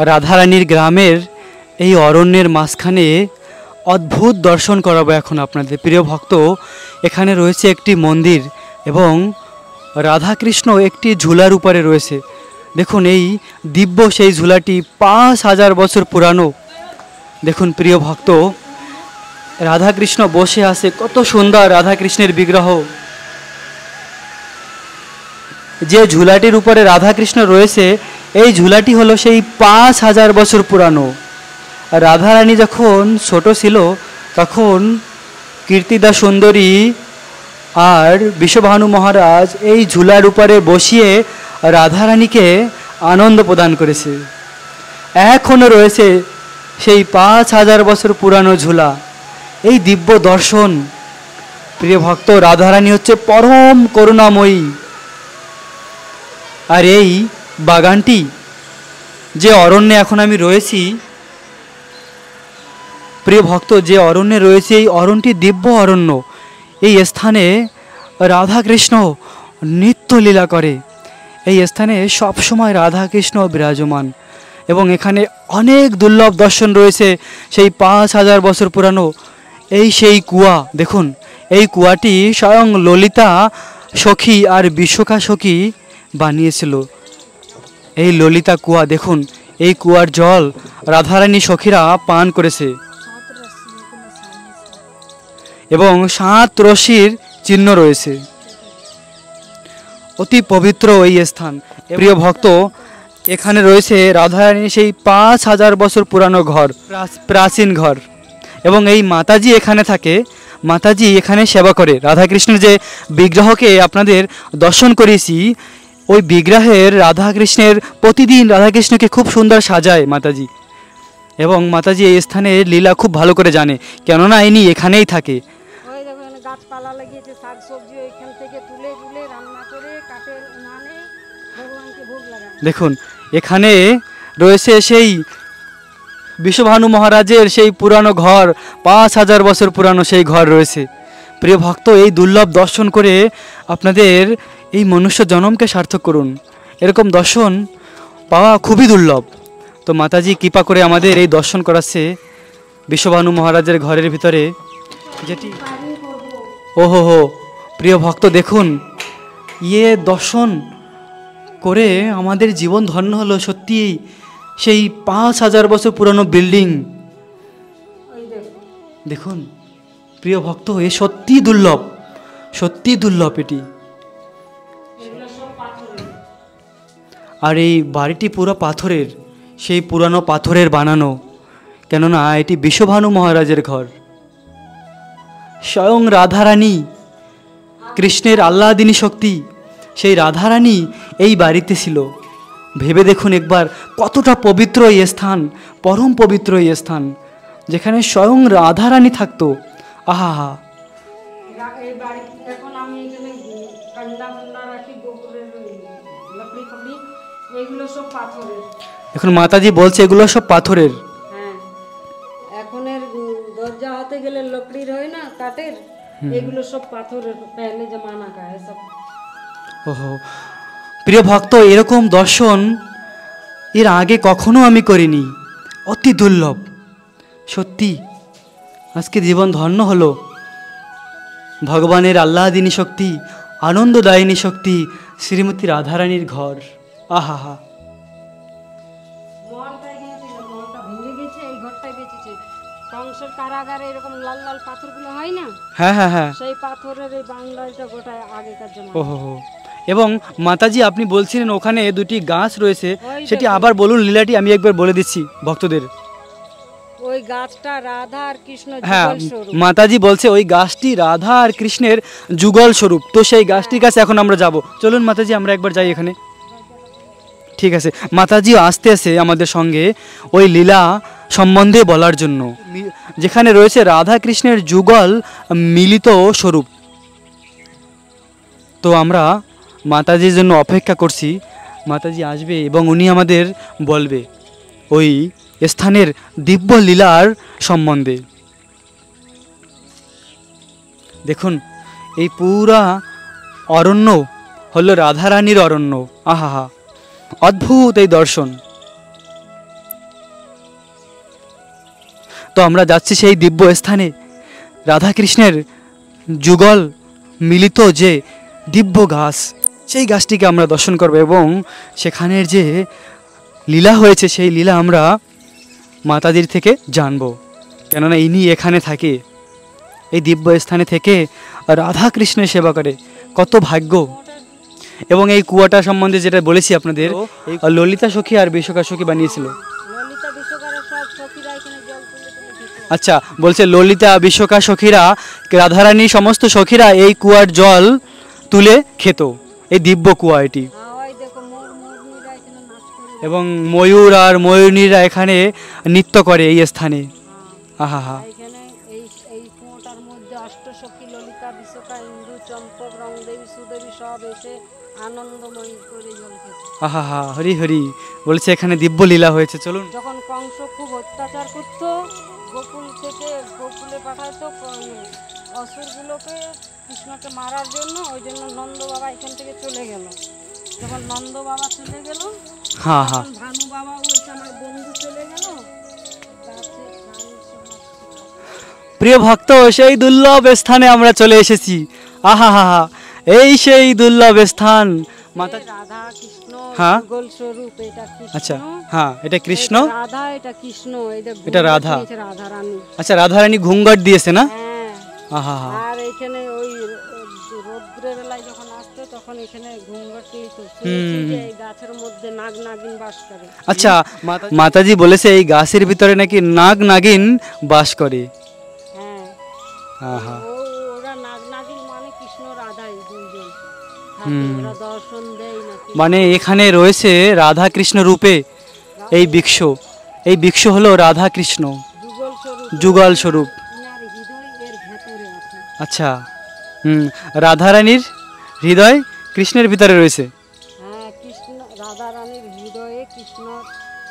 রাধারানীর গ্রামের এই অরণ্যের মাঝখানে অদ্ভুত দর্শন করাবো এখন আপনাদের প্রিয় ভক্ত। এখানে রয়েছে একটি মন্দির এবং রাধাকৃষ্ণ একটি ঝুলার উপরে রয়েছে। দেখুন এই দিব্য সেই ঝুলাটি 5000 বছর পুরানো। দেখুন প্রিয় ভক্ত, রাধাকৃষ্ণ বসে আছে, কত সুন্দর রাধাকৃষ্ণের বিগ্রহ। যে ঝুলাটির উপরে রাধাকৃষ্ণ রয়েছে এই ঝুলাটি হলো সেই 5000 বছর পুরানো। রাধারানী যখন ছোট ছিল তখন কীর্তিদা সুন্দরী আর বিশ্বভানু মহারাজ এই ঝুলার উপরে বসিয়ে রাধারানীকে আনন্দ প্রদান করেছে। এখনও রয়েছে সেই 5000 বছর পুরানো ঝুলা। এই দিব্য দর্শন প্রিয় ভক্ত, রাধারানী হচ্ছে পরম করুণাময়ী। আর এই বাগানটি, যে অরণ্যে এখন আমি রয়েছি প্রিয় ভক্ত, যে অরণ্যে রয়েছে এই অরণ্যটি দিব্য অরণ্য। এই স্থানে রাধাকৃষ্ণ নিত্য লীলা করে। এই স্থানে সবসময় রাধাকৃষ্ণ বিরাজমান এবং এখানে অনেক দুর্লভ দর্শন রয়েছে। সেই 5000 বছর পুরানো এই সেই কুয়া। দেখুন এই কুয়াটি স্বয়ং ললিতা সখী আর বিশ্বকা সখী বানিয়েছিল। এই ললিতা কুয়া, দেখুন এই কুয়ার জল রাধারানী সখীরা পান করেছে এবং 7 রশ্মির চিহ্ন রয়েছে। অতি পবিত্র এই স্থান। প্রিয় ভক্ত, এখানে রয়েছে রাধারানীর সেই 5000 বছর পুরানো ঘর, প্রাচীন ঘর। এবং এই মাতাজি এখানে থাকে, মাতাজি এখানে সেবা করে। রাধাকৃষ্ণের যে বিগ্রহকে আপনাদের দর্শন করেছি, ওই বিগ্রহের রাধাকৃষ্ণের প্রতিদিন রাধাকৃষ্ণকে খুব সুন্দর সাজায় মাতাজি। এবং মাতাজি এই স্থানে লীলা খুব ভালো করে জানে, কেননা ইনি এখানেই থাকে। গাছপালা লাগিয়েছে, শাক সবজি এখান থেকে তুলে তুলে রান্না করে কাঠের উনানে ভগবানকে ভোগ লাগায়। দেখুন এখানে রয়েছে সেই বিশ্বভানু মহারাজের সেই পুরানো ঘর, 5000 বছর পুরানো সেই ঘর রয়েছে। প্রিয় ভক্ত, এই দুর্লভ দর্শন করে আপনাদের এই মনুষ্য জন্মকে সার্থক করুন। এরকম দর্শন পাওয়া খুবই দুর্লভ। তো মাতাজি কৃপা করে আমাদের এই দর্শন করাচ্ছে বিশ্বভানু মহারাজের ঘরের ভিতরে, যেটি ওহো হো প্রিয় ভক্ত, দেখুন ইয়ে দর্শন করে আমাদের জীবন ধন্য হলো। সত্যি সেই 5000 বছর পুরানো বিল্ডিং দেখুন প্রিয় ভক্ত, এ সত্যি দুর্লভ, সত্যি দুর্লভ এটি। আর এই বাড়িটি পুরো পাথরের, সেই পুরানো পাথরের বানানো, কেননা এটি বিশ্বভানু মহারাজের ঘর। স্বয়ং রাধারানী, কৃষ্ণের আহ্লাদিনী শক্তি, সেই রাধারানী এই বাড়িতে ছিল। ভেবে দেখুন একবার কতটা পবিত্র এই স্থান, পরম পবিত্র এই স্থান, যেখানে স্বয়ং রাধারানী থাকতো। আহা হা। এখন মাতাজি বলছে এগুলো সব পাথরের। এখনের দরজা হতে গেলে লকড়ির হয় না, কাঠের, এগুলো সব পাথরের, পহলে জমানা কা সব। ওহো প্রিয় ভক্ত, এরকম দর্শন এর আগে কখনো আমি করিনি, অতি দুর্লভ। সত্যি আজকে জীবন ধন্য হলো। ভগবানের আহ্লাদিনী শক্তি, আনন্দদায়িনী শক্তি, শ্রীমতী রাধারানীর ঘর। আহা হা। কংসের কারাগারে এরকম লাল লাল পাথরগুলো হয় না, হ্যাঁ হ্যাঁ হ্যাঁ, সেই পাথরের এই বাংলাটা গোটায় আগেকার জমানা। ওহো। এবং মাতাজি আপনি বলছিলেন ওখানে দুটি গাছ রয়েছে, সেটি আবার বলুন লীলাটি, আমি একবার বলে দিচ্ছি ভক্তদের। ওই গাছটা রাধা আর কৃষ্ণ হ্যাঁ, যুগল স্বরূপ। মাতাজি বলছে ওই গাছটি রাধা আর কৃষ্ণের যুগল স্বরূপ। তো সেই গাছটির কাছে এখন আমরা যাব। চলুন মাতাজি আমরা একবার যাই এখানে। ঠিক আছে, মাতাজিও আসতে আসে আমাদের সঙ্গে ওই লীলা সম্বন্ধে বলার জন্য, যেখানে রয়েছে রাধা কৃষ্ণের যুগল মিলিত স্বরূপ। তো আমরা মাতাজির জন্য অপেক্ষা করছি। মাতাজি আসবে এবং উনি আমাদের বলবে ওই স্থানের দিব্য লীলার সম্বন্ধে। দেখুন এই পুরা অরণ্য হলো রাধারানীর অরণ্য। আহা হা, অদ্ভুত এই দর্শন। তো আমরা যাচ্ছি সেই দিব্য স্থানে, রাধাকৃষ্ণের যুগল মিলিত যে দিব্য গাছ, সেই গাছটিকে আমরা দর্শন করব এবং সেখানের যে লীলা হয়েছে সেই লীলা আমরা মাতাজির থেকে জানব। কেননা ইনি এখানে থাকে, এই দিব্য স্থানে থেকে রাধা কৃষ্ণের সেবা করে, কত ভাগ্য। এবং এই কুয়াটা সম্বন্ধে যেটা বলেছি আপনাদের, ললিতা সখী আর বিশ্বকা সখী বানিয়েছিল। ললিতা বিশ্বকারের সব সখীরা এখানে জল তুলে তুলে খেত। আচ্ছা, বলছে ললিতা বিশ্বকা সখীরা, রাধারানী সমস্ত সখীরা এই কুয়ার জল তুলে খেত, এই দিব্য কুয়া এটি। ওই দেখো ময়ূরনীরা এখানে নাচ করে। এবং ময়ূর আর ময়ূরনীরা এখানে নৃত্য করে এই স্থানে। আহা হা, এখানে এই এই কুয়োটার মধ্যে অষ্টসখী ললিতা বিশ্বকা ইন্দু চম্পক রংদেবী সুদেবী সব এসে আনন্দময় করে জল খেত। আহা হা, হরি হরি। বলছে এখানে দিব্য লীলা হয়েছে। চলুন। যখন কংস খুব অত্যাচার করত, গোকুল থেকে গোকুলে পাঠাতো অসুরগুলোকে কৃষ্ণকে মারার জন্য, ওই জন্য নন্দ বাবা এখান থেকে চলে গেল। যখন নন্দ বাবা চলে গেল, হ্যাঁ হ্যাঁ, তখন ভানু বাবা বলছে আমার বন্ধু চলে গেল। প্রিয় ভক্ত, সেই দুর্লভ স্থানে আমরা চলে এসেছি। আহা হা হা, এই সেই দুর্লভ স্থান। মাতা রাধা কৃষ্ণ হ্যাঁ, যুগল স্বরূপ, এটা কৃষ্ণ। আচ্ছা হ্যাঁ, এটা কৃষ্ণ, এটা রাধা, এটা কৃষ্ণ, এটা রাধা। রাধা রানী। আচ্ছা, রাধারানী ঘুঙ্গট দিয়েছে না? হ্যাঁ। আহা হা, আর এখানে ওই রৌদ্রের বেলায় যখন আসতো তখন এখানে ঘুমঘট নিত। এই গাছের মধ্যে নাগ নাগিন বাস করে। আচ্ছা, মাতাজি বলেছে এই গাছের ভিতরে নাকি নাগ নাগিন বাস করে। হ্যাঁ, আহা, ওরা নাগ নাগিন মানে কৃষ্ণ রাধাই দুইজন থাকে, ওরা দর্শন দেয় নাকি। মানে এখানে রয়েছে রাধা কৃষ্ণ রূপে এই বৃক্ষ, এই বৃক্ষ হলো রাধা কৃষ্ণ যুগল স্বরূপ, যুগল স্বরূপ। ইনার হৃদয় এর ভেতরে আছে। আচ্ছা, রাধারানীর হৃদয় কৃষ্ণের ভিতরে রয়েছে। হ্যাঁ, কৃষ্ণ রাধা রানীর হৃদয়ে কৃষ্ণ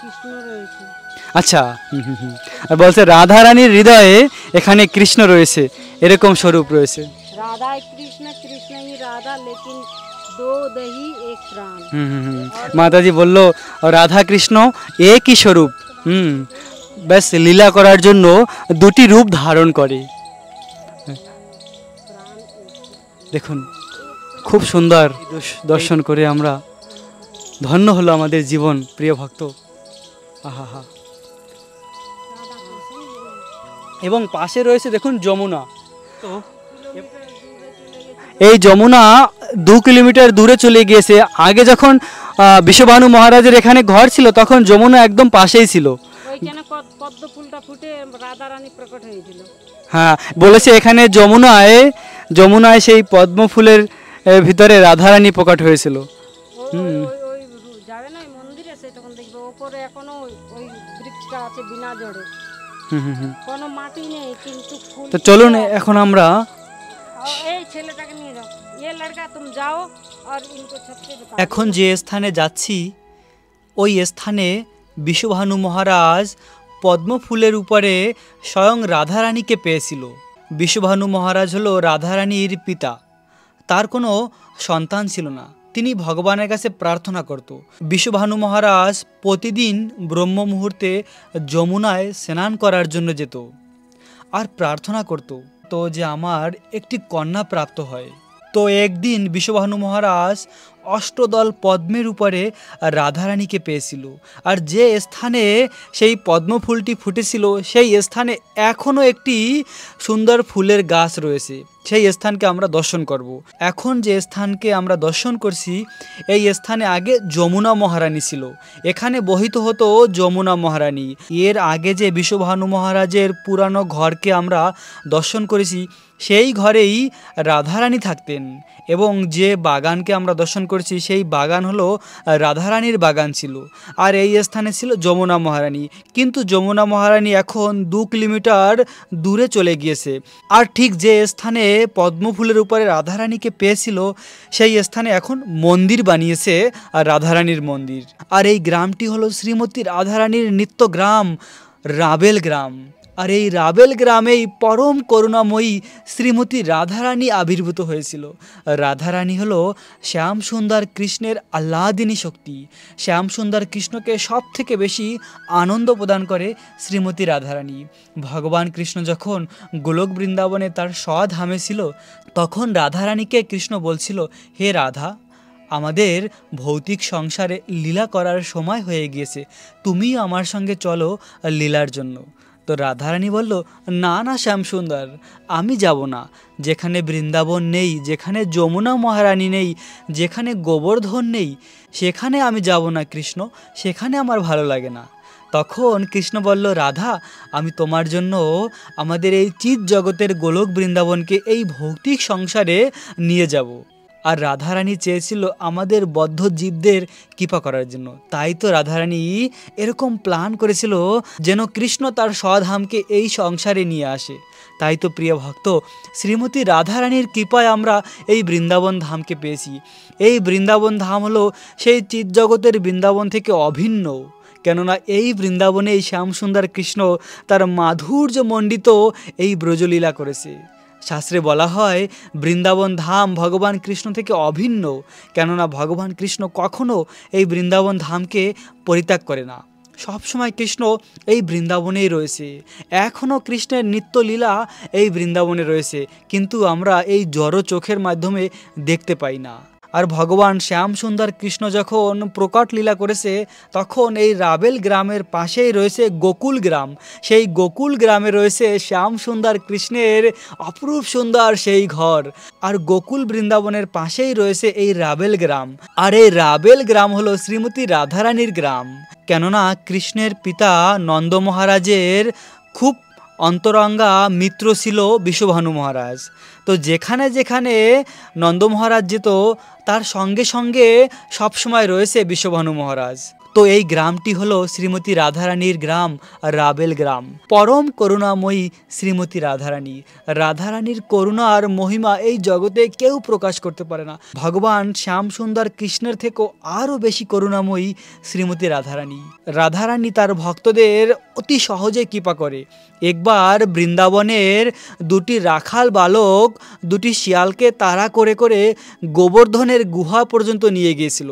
কৃষ্ণ রয়েছে। আচ্ছা, আর বলছে রাধারানীর হৃদয়ে এখানে কৃষ্ণ রয়েছে, এরকম স্বরূপ রয়েছে। राधा कृष्ण कृष्ण ही राधा लेकिन दो दही एक प्राण। মাতাজি বলল রাধা কৃষ্ণ একই স্বরূপ, ব্যাস লীলা করার জন্য দুটি রূপ ধারণ করে। দেখুন খুব সুন্দর দর্শন করে আমরা ধন্য হলো আমাদের জীবন। প্রিয় ভক্ত, আহা হা। এবং পাশে রয়েছে দেখুন যমুনা। তো এই যমুনা 2 কিলোমিটার দূরে চলে গিয়েছে। আগে যখন বিশ্বভানু মহারাজের এখানে ঘর ছিল তখন যমুনা একদম পাশেই ছিল। ওইখানে পদ্ম ফুলটা ফুটে রাধা রানী প্রকট হয়েছিল। হ্যাঁ, বলেছে এখানে যমুনায় সেই পদ্ম ফুলের ভিতরে রাধারানী প্রকট হয়েছিল। ওই যাবে না মন্দির আছে, তখন দেখবে উপরে এখনো ওই বৃক্ষটা আছে বিনা জড়ে, কোনো মাটি নেই কিন্তু ফুল। তো চলুন এখন আমরা এই ছেলেটাকে নিয়ে যাও, ये लड़का तुम जाओ और इनको छत पे बिठा। এখন যে স্থানে যাচ্ছি ওই স্থানে বিশ্বভানু মহারাজ পদ্ম ফুলের উপরে স্বয়ং রাধারানীকে পেয়েছিল। বিশ্বভানু মহারাজ হলো রাধারানীর পিতা, তার কোনো সন্তান ছিল না। তিনি ভগবানের কাছে প্রার্থনা করত। বিশ্বভানু মহারাজ প্রতিদিন ব্রহ্ম মুহূর্তে যমুনায় স্নান করার জন্য যেত আর প্রার্থনা করত তো যে আমার একটি কন্যা প্রাপ্ত হয়। তো একদিন বিশ্বভানু মহারাজ অষ্টদল পদ্মের উপরে রাধারানীকে পেয়েছিল, আর যে স্থানে সেই পদ্ম ফুলটি ফুটেছিল সেই স্থানে এখনও একটি সুন্দর ফুলের গাছ রয়েছে। সেই স্থানকে আমরা দর্শন করব। এখন যে স্থানকে আমরা দর্শন করছি এই স্থানে আগে যমুনা মহারানী ছিল, এখানে বহিত হতো যমুনা মহারানী। এর আগে যে বিশ্বভানু মহারাজের পুরানো ঘরকে আমরা দর্শন করেছি সেই ঘরেই রাধারানী থাকতেন, এবং যে বাগানকে আমরা দর্শন করছি সেই বাগান হলো রাধারানীর বাগান ছিল, আর এই স্থানে ছিল যমুনা মহারানী। কিন্তু যমুনা মহারানী এখন 2 কিলোমিটার দূরে চলে গিয়েছে, আর ঠিক যে স্থানে পদ্মফুলের উপরে রাধারানীকে পেয়েছিল সেই স্থানে এখন মন্দির বানিয়েছে, আর রাধারানীর মন্দির। আর এই গ্রামটি হলো শ্রীমতী রাধারানীর নিত্য গ্রাম রাবেল গ্রাম। আর এই রাবেল গ্রামেই পরম করুণাময়ী শ্রীমতী রাধারানী আবির্ভূত হয়েছিল। রাধারানী হলো শ্যাম সুন্দর কৃষ্ণের আহ্লাদিনী শক্তি। শ্যাম সুন্দর কৃষ্ণকে সব থেকে বেশি আনন্দ প্রদান করে শ্রীমতী রাধারানী। ভগবান কৃষ্ণ যখন গোলক বৃন্দাবনে তার স্বধামে ছিল, তখন রাধারানীকে কৃষ্ণ বলছিল, হে রাধা, আমাদের ভৌতিক সংসারে লীলা করার সময় হয়ে গিয়েছে, তুমি আমার সঙ্গে চলো লীলার জন্য। তো রাধারানী বলল, না না শ্যাম সুন্দর, আমি যাব না। যেখানে বৃন্দাবন নেই, যেখানে যমুনা মহারানী নেই, যেখানে গোবর্ধন নেই, সেখানে আমি যাব না কৃষ্ণ, সেখানে আমার ভালো লাগে না। তখন কৃষ্ণ বলল, রাধা, আমি তোমার জন্য আমাদের এই চিৎ জগতের গোলক বৃন্দাবনকে এই ভৌতিক সংসারে নিয়ে যাব। আর রাধারানী চেয়েছিল আমাদের বদ্ধ জীবদের কৃপা করার জন্য। তাই তো রাধারানী এরকম প্ল্যান করেছিল যেন কৃষ্ণ তার স্বধামকে এই সংসারে নিয়ে আসে। তাই তো প্রিয় ভক্ত, শ্রীমতী রাধারানীর কৃপায় আমরা এই বৃন্দাবন ধামকে পেয়েছি। এই বৃন্দাবন ধাম হলো সেই চিৎজগতের বৃন্দাবন থেকে অভিন্ন। কেননা এই বৃন্দাবনে এই শ্যামসুন্দর কৃষ্ণ তার মাধুর্যমণ্ডিত এই ব্রজলীলা করেছে। শাস্ত্রে বলা হয় বৃন্দাবন ধাম ভগবান কৃষ্ণ থেকে অভিন্ন, কেননা ভগবান কৃষ্ণ কখনো এই বৃন্দাবন ধামকে পরিত্যাগ করে না। সবসময় কৃষ্ণ এই বৃন্দাবনেই রয়েছে। এখনও কৃষ্ণের নিত্যলীলা এই বৃন্দাবনে রয়েছে, কিন্তু আমরা এই জড় চোখের মাধ্যমে দেখতে পাই না। আর ভগবান শ্যাম সুন্দর কৃষ্ণ যখন প্রকট লীলা করেছে, তখন এই রাবেল গ্রামের পাশেই রয়েছে গোকুল গ্রাম। সেই গোকুল গ্রামে রয়েছে শ্যাম সুন্দর কৃষ্ণের অপরূপ সুন্দর সেই ঘর। আর গোকুল বৃন্দাবনের পাশেই রয়েছে এই রাবেল গ্রাম। আর এই রাবেল গ্রাম হলো শ্রীমতী রাধারানীর গ্রাম। কেননা কৃষ্ণের পিতা নন্দ মহারাজের খুব অন্তরঙ্গা মিত্র ছিল বিষভানু মহারাজ। তো যেখানে যেখানে নন্দ মহারাজ যেত, তার সঙ্গে সঙ্গে সবসময় রয়েছে বিষভানু মহারাজ। তো এই গ্রামটি হলো শ্রীমতী রাধারানীর গ্রাম, রাবেল গ্রাম। পরম করুণাময়ী শ্রীমতী রাধারানী। রাধারানীর করুণার মহিমা এই জগতে কেউ প্রকাশ করতে পারে না। ভগবান শ্যাম সুন্দর কৃষ্ণের থেকেও আরও বেশি করুণাময়ী শ্রীমতী রাধারানী। রাধারানী তার ভক্তদের অতি সহজে কৃপা করে। একবার বৃন্দাবনের দুটি রাখাল বালক দুটি শিয়ালকে তাড়া করে করে গোবর্ধনের গুহা পর্যন্ত নিয়ে গিয়েছিল।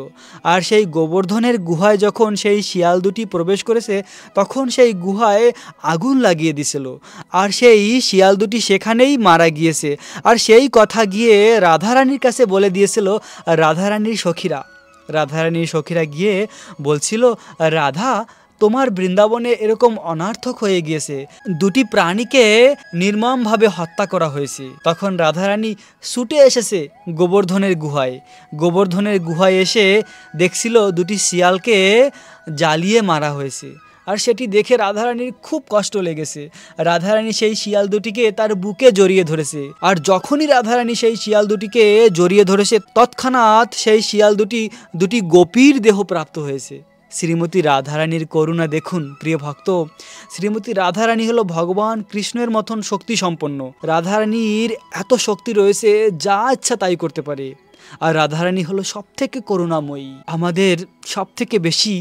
আর সেই গোবর্ধনের গুহায় যখন সেই শিয়াল দুটি প্রবেশ করেছে, তখন সেই গুহায় আগুন লাগিয়ে দিয়েছিল। আর সেই শিয়াল দুটি সেখানেই মারা গিয়েছে। আর সেই কথা গিয়ে রাধারানীর কাছে বলে দিয়েছিল রাধারানীর সখীরা গিয়ে বলছিল, রাধা, তোমার বৃন্দাবনে এরকম অনার্থক হয়ে গিয়েছে, দুটি প্রাণীকে নির্মমভাবে হত্যা করা হয়েছে। তখন রাধারানী ছুটে এসেছে গোবর্ধনের গুহায় এসে দেখছিল দুটি শিয়ালকে জ্বালিয়ে মারা হয়েছে। আর সেটি দেখে রাধারানীর খুব কষ্ট লেগেছে। রাধারানী সেই শিয়াল দুটিকে তার বুকে জড়িয়ে ধরেছে। আর যখনই রাধারানী সেই শিয়াল দুটিকে জড়িয়ে ধরেছে, তৎক্ষণাৎ সেই শিয়াল দুটি গোপীর দেহ প্রাপ্ত হয়েছে। শ্রীমতী রাধারানীর করুণা দেখুন প্রিয় ভক্ত। শ্রীমতী রাধারানী হলো ভগবান কৃষ্ণের মতন শক্তি সম্পন্ন। রাধারানীর এত শক্তি রয়েছে, যা ইচ্ছা তাই করতে পারে। আর রাধারানী হলো সব থেকে করুণাময়ী। আমাদের সব থেকে বেশি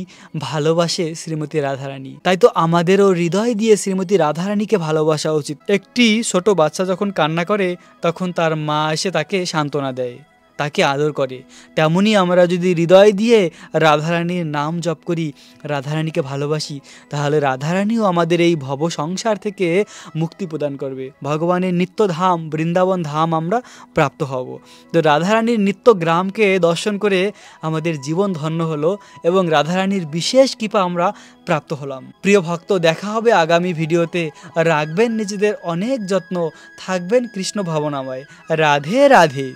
ভালোবাসে শ্রীমতী রাধারানী। তাই তো আমাদেরও হৃদয় দিয়ে শ্রীমতী রাধারানীকে ভালোবাসা উচিত। একটি ছোট বাচ্চা যখন কান্না করে, তখন তার মা এসে তাকে সান্ত্বনা দেয়, তাকে আদর করে। তেমনি আমরা যদি হৃদয় দিয়ে রাধারানীর নাম জপ করি, রাধারানীকে ভালোবাসি, তাহলে রাধারানীও আমাদের এই ভব সংসার থেকে মুক্তি প্রদান করবে। ভগবানের নিত্য ধাম বৃন্দাবন ধাম আমরা প্রাপ্ত হব। তো রাধারানীর নিত্য গ্রামকে দর্শন করে আমাদের জীবন ধন্য হলো এবং রাধারানীর বিশেষ কৃপা আমরা প্রাপ্ত হলাম। প্রিয় ভক্ত, দেখা হবে আগামী ভিডিওতে। রাখবেন নিজেদের অনেক যত্ন, থাকবেন কৃষ্ণ ভাবনাময়। রাধে রাধে।